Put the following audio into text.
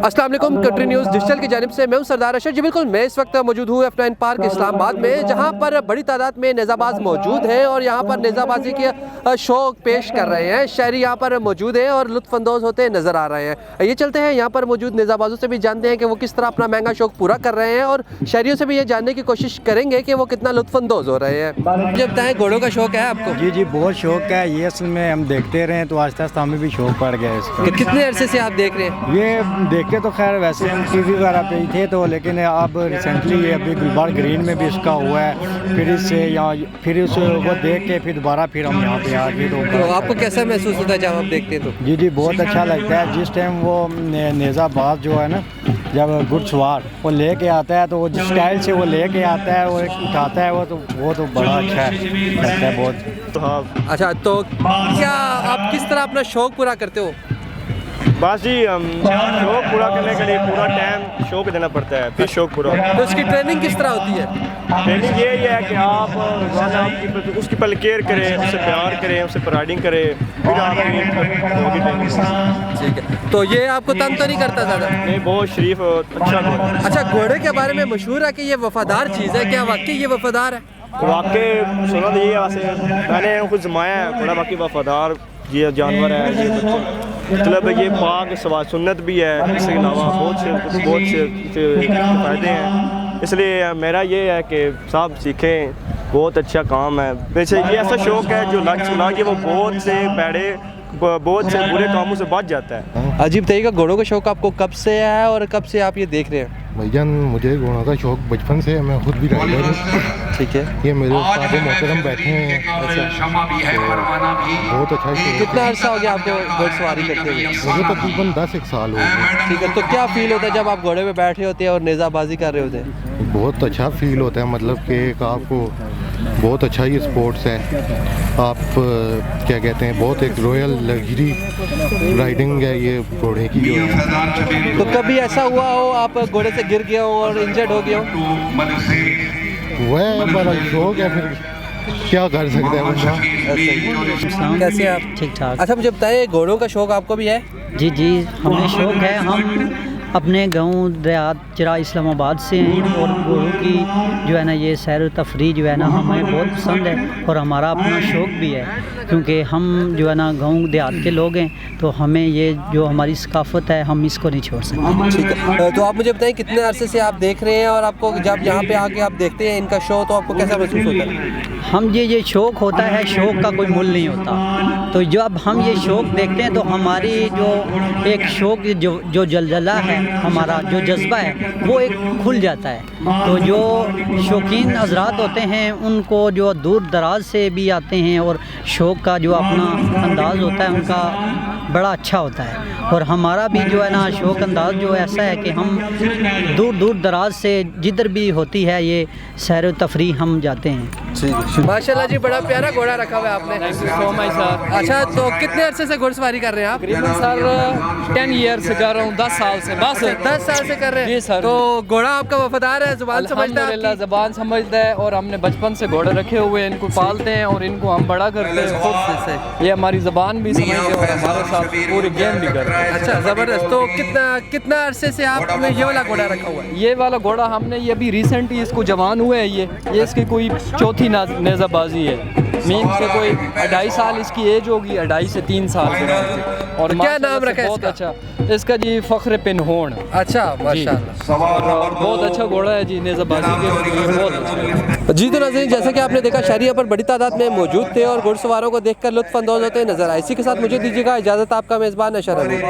अस्सलाम वालेकुम। कटरी news digital की जानिब से मैं हूं सरदार अशर जी। बिल्कुल मैं इस वक्त मौजूद हूं F9 पार्क इस्लामाबाद में, जहां पर बड़ी तादाद में नेज़ाबाज मौजूद हैं और यहां पर नेज़ाबाजी के शौक पेश कर रहे हैं। शहरी यहां पर मौजूद हैं और लुत्फ़अंदोज़ होते नज़र आ रहे हैं। ये चलते हैं यहां पर मौजूद नेज़ाबाजों से भी जानते हैं कि वो किस तरह अपना महंगा शौक पूरा कर रहे हैं और शहरियों से भी ये जानने की कोशिश करेंगे कि वो कितना लुत्फ़अंदोज़ हो रहे हैं। जब बताएं, घोड़ों का शौक है आपको? जी जी, बहुत शौक है। ये असल में हम देखते रहे तो आहिस्ता आहिस्ता हमें भी शौक पड़ गया इसका। कितने अरसे से आप देख रहे हैं? ये देखते तो खैर वैसे हम टीवी वगैरह पे ही थे तो, लेकिन अब रिसेंटली ये अभी गुलबाग ग्रीन में भी इसका हुआ है। फिर इससे यहाँ फिर उस वो देख के फिर दोबारा फिर हम यहाँ पे आ गए। तो आपको कैसा महसूस होता है जब आप देखते हैं तो? जी जी, बहुत अच्छा लगता है। जिस टाइम वो नेज़ाबाज जो है ना, जब घुड़सवार वो लेके आता है तो वो जिस स्टाइल से वो लेके आता है और उठाता है वो तो बड़ा अच्छा है, लगता है बहुत। अच्छा, तो क्या आप किस तरह अपना शौक पूरा करते हो? बस जी, शौक पूरा करने के लिए पूरा टाइम शौक देना पड़ता है, फिर शौक पूरा। तो इसकी ट्रेनिंग किस तरह होती है? ट्रेनिंग ये है कि आप रोज़ाना उसकी पहले केयर करें, उससे प्यार करें, उससे राइडिंग करें, फिर आपकी ट्रेनिंग। ठीक है, तो ये आपको तंग तो नहीं करता ज़्यादा? नहीं, बहुत शरीफ और अच्छा घोड़ा। अच्छा, घोड़े के बारे में मशहूर है कि ये वफादार चीज़ है, क्या वाकई ये वफादार है? वाकई सुना तो ये वैसे मैंने खुद जमाया है, बड़ा बाकी वफादार ये जानवर है। ये मतलब ये पाक सवा सुन्नत भी है, इसके अलावा बहुत से फ़ायदे हैं। इसलिए मेरा ये है कि सब सीखें, बहुत अच्छा काम है। वैसे ये ऐसा शौक है जो लग सुना कि वो बहुत से बुरे कामों से बच जाता है। अजीब तरीका, घोड़ों का शौक आपको कब से है और कब से आप ये देख रहे हैं? भैया मुझे घोड़ों का शौक बचपन से है, मैं खुद भी राइडर हूँ। ठीक है, ये मेरे उस्ताद मोहतरम बैठे हैं। अच्छा, बहुत अच्छा शौक। कितना अर्सा हो गया आपको घोड़सवारी करते हुए? मुझे तकरीबन 10 साल हो गए। ठीक है, तो क्या फील होता है जब आप घोड़े पे बैठे होते हैं और नेज़ाबाजी कर रहे होते हैं? बहुत अच्छा फील होता है, मतलब कि एक आपको बहुत अच्छा ये स्पोर्ट्स है। आप क्या कहते हैं, बहुत एक रॉयल लग्जरी राइडिंग है ये घोड़े की जो है। तो कभी ऐसा हुआ हो आप घोड़े से गिर गए हो और इंजर्ड हो गए हो? वह बड़ा शौक है, फिर क्या कर सकते हैं बंदा। कैसे आप? ठीक ठाक। अच्छा, मुझे बताइए, घोड़ों का शौक आपको भी है? जी जी, हमें शौक है। हम अपने गांव देहात चिरा इस्लामाबाद से हैं और घोड़ों की जो है ना ये सैर तफरी जो है ना हमें बहुत पसंद है और हमारा अपना शौक भी है, क्योंकि हम जो है ना गांव देहात के लोग हैं तो हमें ये जो हमारी सकाफत है हम इसको नहीं छोड़ सकते। ठीक है, तो आप मुझे बताइए कितने अरसे से आप देख रहे हैं और आपको जब यहाँ पे आके आप देखते हैं इनका शो तो आपको कैसा महसूस होता है? हम ये शौक होता है, शौक का कोई मूल्य नहीं होता। तो जब हम ये शौक देखते हैं तो हमारी जो एक शौक जो जलजला है, हमारा जो जज्बा है वो एक खुल जाता है। तो जो शौकीन हजरात होते हैं उनको जो दूर दराज से भी आते हैं और शौक का जो अपना अंदाज़ होता है उनका बड़ा अच्छा होता है। और हमारा भी जो है ना शौक अंदाज जो ऐसा है कि हम दूर दराज से जिधर भी होती है ये सैर तफरी हम जाते हैं। माशाल्लाह जी, बड़ा प्यारा घोड़ा रखा हुआ है आपने। Thank you so much sir. अच्छा, तो कितने अरसे से घुड़सवारी कर रहे हैं आप? तकरीबन सर 10 ईयर से कर रहा हूँ, 10 साल से। बस 10 साल से कर रहे हैं? जी सर। तो घोड़ा आपका वफादार है, जुबान समझता है? अल्हम्दुलिल्लाह ज़बान समझता है और हमने बचपन से घोड़े रखे हुए हैं, इनको पालते हैं और इनको हम बड़ा करते हैं खुद से। ये हमारी ज़बान भी समझते हैं और हमारे साथ पूरी गेम भी करते हैं। अच्छा, ज़बरदस्त। तो कितना अरसे से आपने ये वाला घोड़ा रखा हुआ है? ये वाला घोड़ा हमने ये अभी रिसेंटली इसको जवान हुए है। ये इसकी कोई चौथी नेज़ाबाजी है। मीन्स के कोई 2.5 साल इसकी एज होगी, 2.5 से 3 साल के। और क्या नाम रखा है बहुत इसका? अच्छा, इसका जी फ़ख्र पिनहोन। अच्छा, माशाल्लाह। और बहुत अच्छा घोड़ा है जी, नेज़ाबाजी के लिए बहुत अच्छा। जी, तो नाज़रीन, जैसा कि आपने देखा शहरी यहाँ पर बड़ी तादाद में मौजूद थे और घुड़सवारों को देखकर लुत्फ़ अंदोज़ होते नजर आए। इसी के साथ मुझे दीजिएगा इजाज़त, आपका मेज़बान अशर अली।